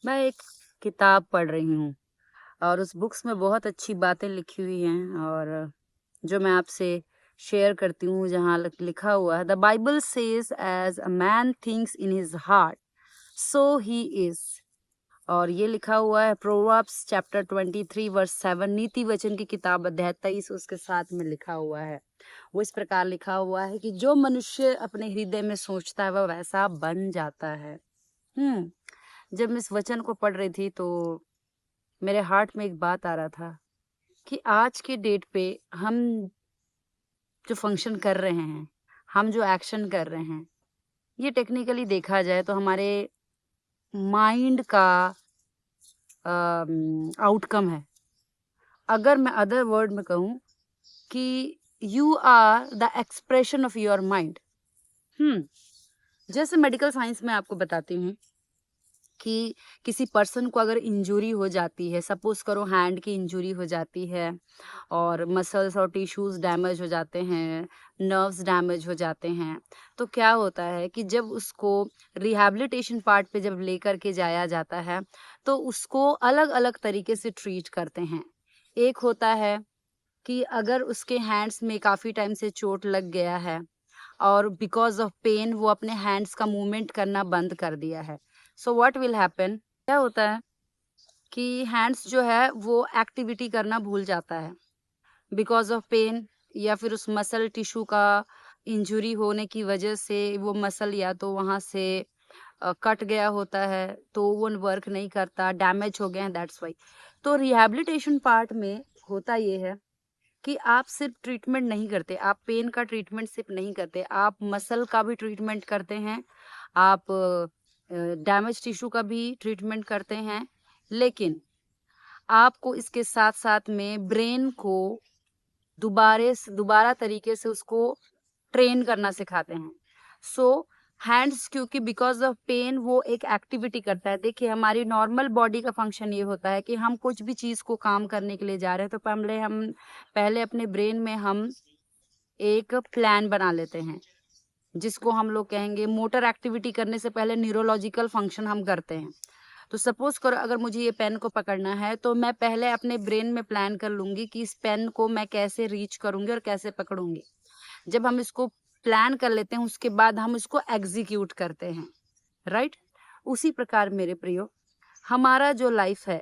मैं एक किताब पढ़ रही हूँ और उस बुक्स में बहुत अच्छी बातें लिखी हुई हैं और जो मैं आपसे शेयर करती हूँ, जहाँ लिखा हुआ है, the Bible says as a man thinks in his heart so he is. और ये लिखा हुआ है प्रोवर्ब्स चैप्टर 23 वर्स 7, नीति वचन की किताब अध्याय 23 उसके साथ में लिखा हुआ है। वो इस प्रकार लिखा हुआ है कि जो मनुष्य अपने हृदय में सोचता है वह वैसा बन जाता है। जब मैं इस वचन को पढ़ रही थी तो मेरे हार्ट में एक बात आ रहा था कि आज के डेट पे हम जो फंक्शन कर रहे हैं, हम जो एक्शन कर रहे हैं, ये टेक्निकली देखा जाए तो हमारे माइंड का आउटकम है। अगर मैं अदर वर्ड में कहूँ कि you are the expression of your mind. जैसे मेडिकल साइंस में आपको बताती हूँ कि किसी पर्सन को अगर इंजरी हो जाती है, सपोज करो हैंड की इंजरी हो जाती है और मसल्स और टिश्यूज डैमेज हो जाते हैं, नर्व्स डैमेज हो जाते हैं, तो क्या होता है कि जब उसको रिहैबिलिटेशन पार्ट पे जब लेकर के जाया जाता है तो उसको अलग अलग तरीके से ट्रीट करते हैं। एक होता है कि अगर उसके हैंड्स में काफ़ी टाइम से चोट लग गया है और बिकॉज ऑफ पेन वो अपने हैंड्स का मूवमेंट करना बंद कर दिया है, सो व्हाट विल हैपन, क्या होता है कि हैंड्स जो है वो एक्टिविटी करना भूल जाता है बिकॉज ऑफ पेन, या फिर उस मसल टिश्यू का इंजुरी होने की वजह से वो मसल या तो वहाँ से कट गया होता है तो वो वर्क नहीं करता, डैमेज हो गए हैं, दैट्स वाई। तो रिहैबिलिटेशन पार्ट में होता ये है कि आप सिर्फ ट्रीटमेंट नहीं करते, आप पेन का ट्रीटमेंट सिर्फ नहीं करते, आप मसल का भी ट्रीटमेंट करते हैं, आप डैमेज टिश्यू का भी ट्रीटमेंट करते हैं, लेकिन आपको इसके साथ साथ में ब्रेन को दोबारा तरीके से उसको ट्रेन करना सिखाते हैं। सो हैंड्स, क्योंकि बिकॉज ऑफ पेन वो एक एक्टिविटी करता है। देखिए, हमारी नॉर्मल बॉडी का फंक्शन ये होता है कि हम कुछ भी चीज को काम करने के लिए जा रहे हैं तो पहले अपने ब्रेन में हम एक प्लान बना लेते हैं, जिसको हम लोग कहेंगे मोटर एक्टिविटी करने से पहले न्यूरोलॉजिकल फंक्शन हम करते हैं। तो सपोज करो अगर मुझे ये पेन को पकड़ना है तो मैं पहले अपने ब्रेन में प्लान कर लूंगी कि इस पेन को मैं कैसे रीच करूंगी और कैसे पकड़ूंगी। जब हम इसको प्लान कर लेते हैं उसके बाद हम इसको एग्जीक्यूट करते हैं, राइट। उसी प्रकार मेरे प्रियो, हमारा जो लाइफ है,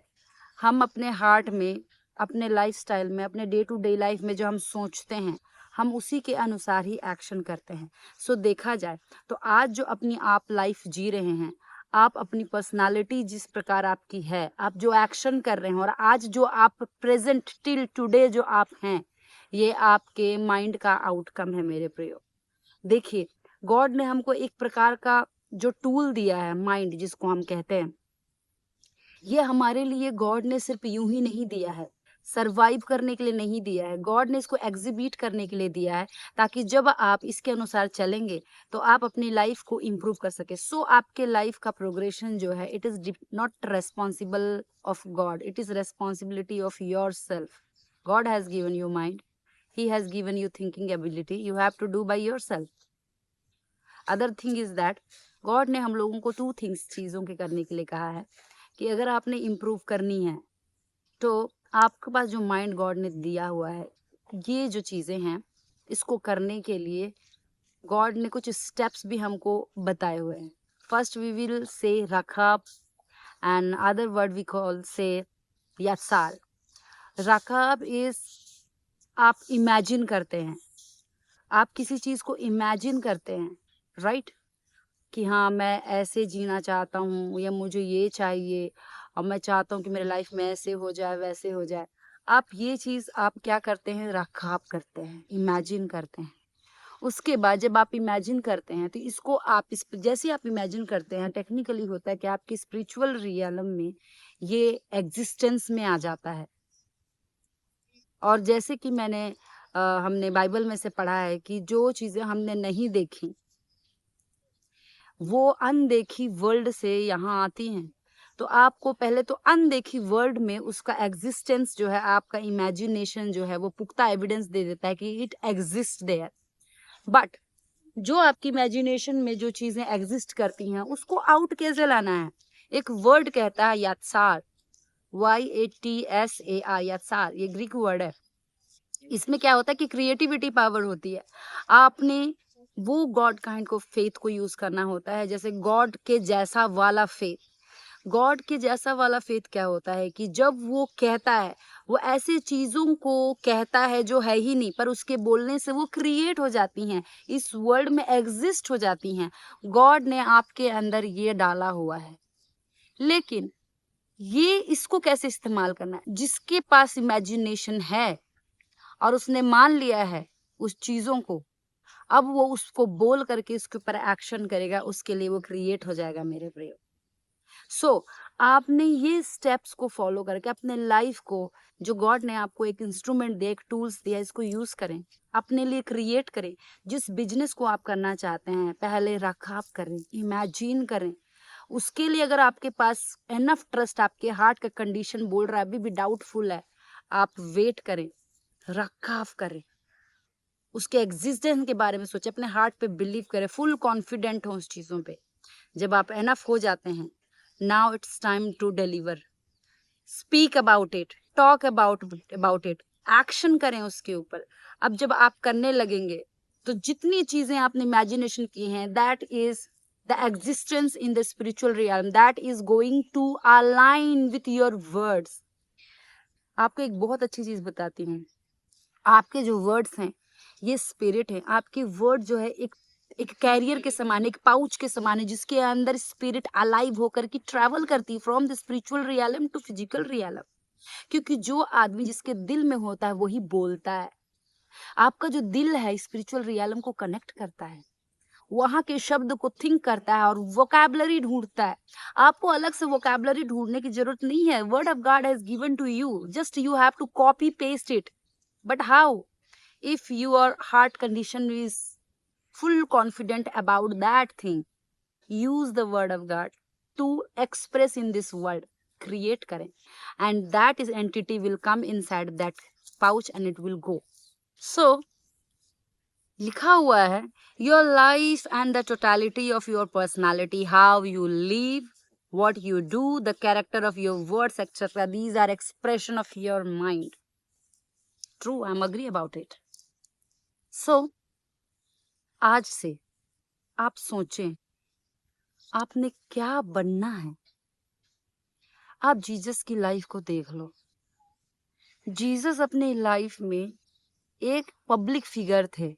हम अपने हार्ट में, अपने लाइफस्टाइल में, अपने डे टू डे लाइफ में जो हम सोचते हैं हम उसी के अनुसार ही एक्शन करते हैं। सो देखा जाए तो आज जो अपनी आप लाइफ जी रहे हैं, आप अपनी पर्सनालिटी जिस प्रकार आपकी है, आप जो एक्शन कर रहे हैं और आज जो आप प्रेजेंट टिल टुडे जो आप हैं, ये आपके माइंड का आउटकम है मेरे प्रियो। देखिए, गॉड ने हमको एक प्रकार का जो टूल दिया है, माइंड जिसको हम कहते हैं, ये हमारे लिए गॉड ने सिर्फ यूं ही नहीं दिया है, सरवाइव करने के लिए नहीं दिया है, गॉड ने इसको एग्जिबिट करने के लिए दिया है, ताकि जब आप इसके अनुसार चलेंगे तो आप अपनी लाइफ को इम्प्रूव कर सके। सो आपके लाइफ का प्रोग्रेशन जो है, it is not responsible of God, it is responsibility of yourself. God has given you mind, he has given you thinking ability, you have to do by yourself. Other thing is that God ने हम लोगों को two things चीज़ों के करने के लिए कहा है कि अगर आपने इम्प्रूव करनी है तो आपके पास जो माइंड गॉड ने दिया हुआ है, ये जो चीज़ें हैं, इसको करने के लिए गॉड ने कुछ स्टेप्स भी हमको बताए हुए हैं। फर्स्ट वी विल से रखाब, and other word we call say यसाल। रकाब इज, आप इमेजिन करते हैं, आप किसी चीज़ को इमेजिन करते हैं, राइट, कि हाँ मैं ऐसे जीना चाहता हूँ या मुझे ये चाहिए और मैं चाहता हूँ कि मेरे लाइफ में ऐसे हो जाए वैसे हो जाए। आप ये चीज़ आप क्या करते हैं, रखाब करते हैं, इमेजिन करते हैं। उसके बाद जब आप इमेजिन करते हैं तो इसको आप जैसे आप इमेजिन करते हैं, टेक्निकली होता है कि आपकी स्पिरिचुअल रियलम में ये एग्जिस्टेंस में आ जाता है। और जैसे कि हमने बाइबल में से पढ़ा है कि जो चीज़ें हमने नहीं देखी वो अनदेखी वर्ल्ड से यहाँ आती हैं। तो आपको पहले तो अनदेखी वर्ल्ड में उसका एग्जिस्टेंस जो है, आपका इमेजिनेशन जो है वो पुख्ता एविडेंस दे देता है कि इट एग्जिस्ट देयर। बट जो आपकी इमेजिनेशन में जो चीजें एग्जिस्ट करती हैं उसको आउट कैसे लाना है, एक वर्ड कहता है यात्सार, YATSAR, यात्सार, ये ग्रीक वर्ड है। इसमें क्या होता है कि क्रिएटिविटी पावर होती है। आपने वो गॉड काइंड को फेथ को यूज करना होता है, जैसे गॉड के जैसा वाला फेथ। गॉड के जैसा वाला फेथ क्या होता है कि जब वो कहता है, वो ऐसे चीजों को कहता है जो है ही नहीं, पर उसके बोलने से वो क्रिएट हो जाती हैं, इस वर्ल्ड में एग्जिस्ट हो जाती हैं। गॉड ने आपके अंदर ये डाला हुआ है, लेकिन ये इसको कैसे इस्तेमाल करना है। जिसके पास इमेजिनेशन है और उसने मान लिया है उस चीजों को, अब वो उसको बोल करके उसके ऊपर एक्शन करेगा, उसके लिए वो क्रिएट हो जाएगा मेरे प्रिय। सो आपने ये स्टेप्स को फॉलो करके अपने लाइफ को, जो गॉड ने आपको एक इंस्ट्रूमेंट दिया, एक टूल्स दिया, इसको यूज करें, अपने लिए क्रिएट करें। जिस बिजनेस को आप करना चाहते हैं, पहले रखाव करें, इमेजिन करें। उसके लिए अगर आपके पास एनफ ट्रस्ट, आपके हार्ट का कंडीशन बोल रहा है अभी भी डाउटफुल है, आप वेट करें, रखाव करें, उसके एग्जिस्टेंस के बारे में सोचें, अपने हार्ट पे बिलीव करें, फुल कॉन्फिडेंट हो उस चीजों पे। जब आप एनफ हो जाते हैं, now it's time to deliver. Speak about it, talk about it, action करें उसके ऊपर। अब जब आप करने लगेंगे तो जितनी चीजें आपने इमेजिनेशन की हैं, that is the existence in the spiritual realm, that is going to align with your words. आपको एक बहुत अच्छी चीज बताती हूँ, आपके जो वर्ड्स हैं ये स्पिरिट है। आपके वर्ड जो है एक एक कैरियर के समान, एक पाउच के समान है, जिसके अंदर स्पिरिट अलाइव होकर के ट्रैवल करती है from the spiritual realm to physical realm. क्योंकि जो आदमी जिसके दिल में होता है वही बोलता है। आपका जो दिल है स्पिरिचुअल रियलम को कनेक्ट करता है, वहां के शब्द को थिंक करता है और वोकैबुलरी ढूंढता है। आपको अलग से वोकैबुलरी ढूंढने की जरूरत नहीं है। Word of God has given to you, just you have to copy paste it. But how? If your heart condition is full confident about that thing, use the word of God to express in this world, create करें, and that is entity will come inside that pouch and it will go. So लिखा हुआ है, your life and the totality of your personality, how you live, what you do, the character of your words, etc., these are expression of your mind. True, I'm agree about it. So आज से आप सोचें आपने क्या बनना है। आप Jesus की लाइफ को देख लो। जीसस अपनी लाइफ में एक पब्लिक फिगर थे।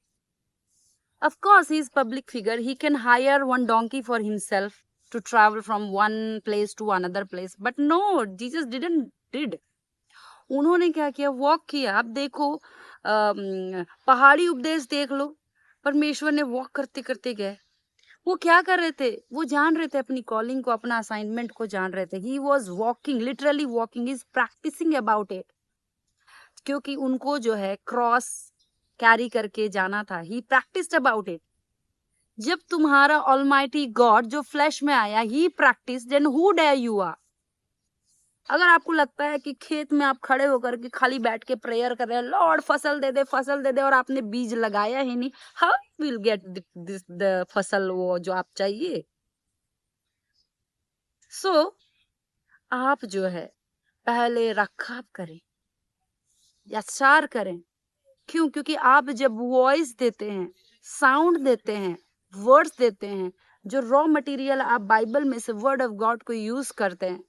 Of course he is public figure, he can hire one donkey for himself to travel from one place to another place, but no, Jesus didn't did. उन्होंने क्या किया? Walk किया। अब देखो, पहाड़ी उपदेश देख लो, परमेश्वर ने वॉक करते करते गए। वो क्या कर रहे थे? वो जान रहे थे अपनी कॉलिंग को, अपना असाइनमेंट को जान रहे थे। He was walking, literally walking, is practising about it. क्योंकि उनको जो है क्रॉस कैरी करके जाना था। He practised about it. जब तुम्हारा ऑलमाइटी गॉड जो फ्लैश में आया, he practice, then who dare you are. अगर आपको लगता है कि खेत में आप खड़े होकर के खाली बैठ के प्रेयर कर रहे हैं, लॉर्ड फसल दे दे, फसल दे दे, और आपने बीज लगाया ही नहीं, how will get this the फसल वो जो आप चाहिए? सो आप जो है पहले रखाव करें, यशार करें। क्यों? क्योंकि आप जब वॉइस देते हैं, साउंड देते हैं, वर्ड्स देते हैं, जो रॉ मटेरियल आप बाइबल में से वर्ड ऑफ गॉड को यूज करते हैं,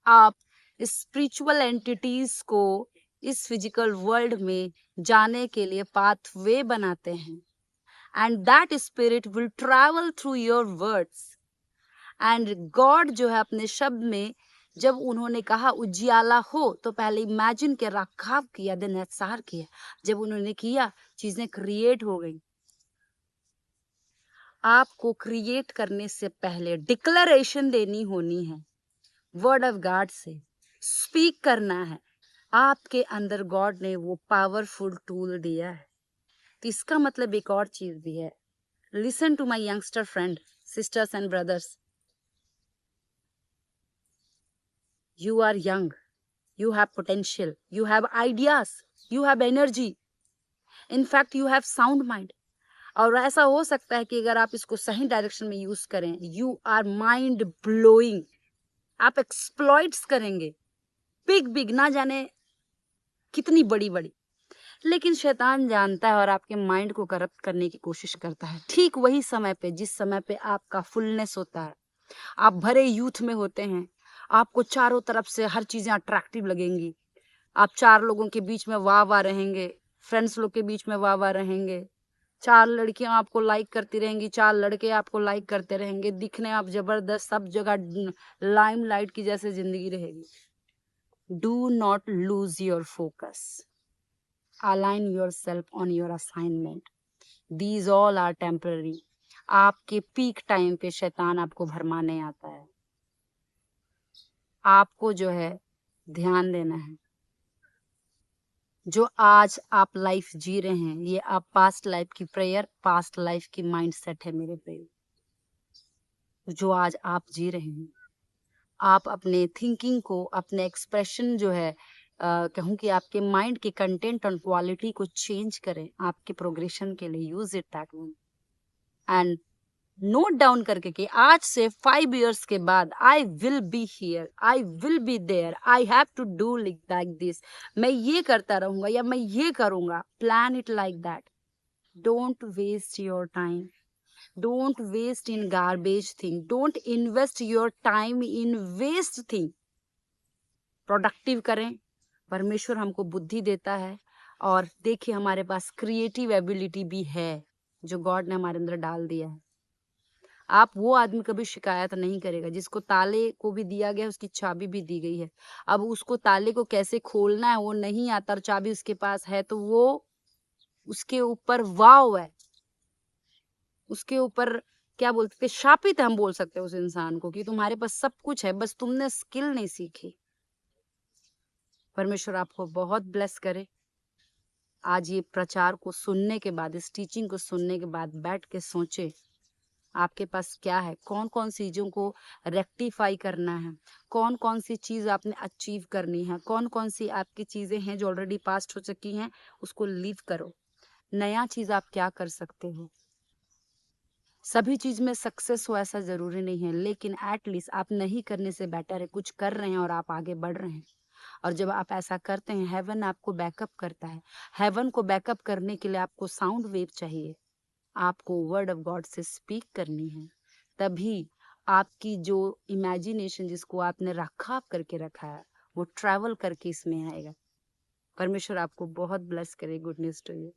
आप स्पिरिचुअल एंटिटीज को इस फिजिकल वर्ल्ड में जाने के लिए पाथवे बनाते हैं। And that spirit will travel through your words. And God जो है अपने शब्द में, जब उन्होंने कहा उजियाला हो, तो पहले इमेजिन के रखाव किया, देन एहसार किया। जब उन्होंने किया, चीजें क्रिएट हो गई। आपको क्रिएट करने से पहले डिक्लेरेशन देनी होनी है, वर्ड ऑफ गॉड से स्पीक करना है। आपके अंदर गॉड ने वो पावरफुल टूल दिया है। तो इसका मतलब एक और चीज भी है। Listen to my youngster friend, sisters and brothers, you are young, you have potential, you have ideas, you have energy, in fact you have sound mind। और ऐसा हो सकता है कि अगर आप इसको सही डायरेक्शन में यूज करें, यू आर माइंड ब्लोइंग, आप एक्सप्लॉइट्स करेंगे बिग बिग, ना जाने कितनी बड़ी बड़ी। लेकिन शैतान जानता है और आपके माइंड को करप्ट करने की कोशिश करता है ठीक वही समय पे जिस समय पे आपका फुलनेस होता है, आप भरे यूथ में होते हैं, आपको चारों तरफ से हर चीजें अट्रैक्टिव लगेंगी, आप चार लोगों के बीच में वाह वाह रहेंगे, फ्रेंड्स लोग के बीच में वाह वाह रहेंगे, चार लड़कियां आपको लाइक करती रहेंगी, चार लड़के आपको लाइक करते रहेंगे, दिखने आप जबरदस्त, सब जगह लाइमलाइट की जैसे जिंदगी रहेगी। Do not lose your focus, align yourself on your assignment, these all are temporary। आपके पीक टाइम पे शैतान आपको भरमाने आता है, आपको जो है ध्यान देना है। जो आज आप लाइफ जी रहे हैं ये आप पास्ट लाइफ की प्रेयर, पास्ट लाइफ की माइंडसेट है मेरे पे। जो आज आप जी रहे हैं, आप अपने थिंकिंग को, अपने एक्सप्रेशन जो है कहूँ कि आपके माइंड के कंटेंट और क्वालिटी को चेंज करें आपके प्रोग्रेशन के लिए। Use it that one and note down करके कि आज से 5 इयर्स के बाद I will be here, I will be there, I have to do like this, मैं ये करता रहूंगा या मैं ये करूंगा। Plan it like that. Don't waste your time, don't waste in garbage thing, don't invest your time in waste thing. Productive करें। परमेश्वर हमको बुद्धि देता है और देखिए हमारे पास क्रिएटिव एबिलिटी भी है जो गॉड ने हमारे अंदर डाल दिया है। आप वो आदमी कभी शिकायत नहीं करेगा जिसको ताले को भी दिया गया, उसकी चाबी भी दी गई है। अब उसको ताले को कैसे खोलना है वो नहीं आता और चाबी उसके पास है तो वो उसके ऊपर वाव है, उसके ऊपर क्या बोलते थे, शापित हम बोल सकते हैं उस इंसान को कि तुम्हारे पास सब कुछ है, बस तुमने स्किल नहीं सीखी। परमेश्वर आपको बहुत ब्लेस करे। आज ये प्रचार को सुनने के बाद, इस टीचिंग को सुनने के बाद बैठ के सोचे आपके पास क्या है, कौन कौन सी चीजों को रेक्टिफाई करना है, कौन कौन सी चीज आपने अचीव करनी है, कौन कौन सी आपकी चीजें हैं जो ऑलरेडी पास्ट हो चुकी हैं, उसको लीव करो। नया चीज आप क्या कर सकते हो। सभी चीज में सक्सेस हो ऐसा जरूरी नहीं है, लेकिन एटलीस्ट आप नहीं करने से बेटर है कुछ कर रहे हैं और आप आगे बढ़ रहे हैं। और जब आप ऐसा करते हैं हेवन आपको बैकअप करता है। हेवन को बैकअप करने के लिए आपको साउंड वेव चाहिए, आपको वर्ड ऑफ गॉड से स्पीक करनी है, तभी आपकी जो इमेजिनेशन जिसको आपने रखा करके रखा है वो ट्रैवल करके इसमें आएगा। परमेश्वर आपको बहुत ब्लेस करे। Good news to you.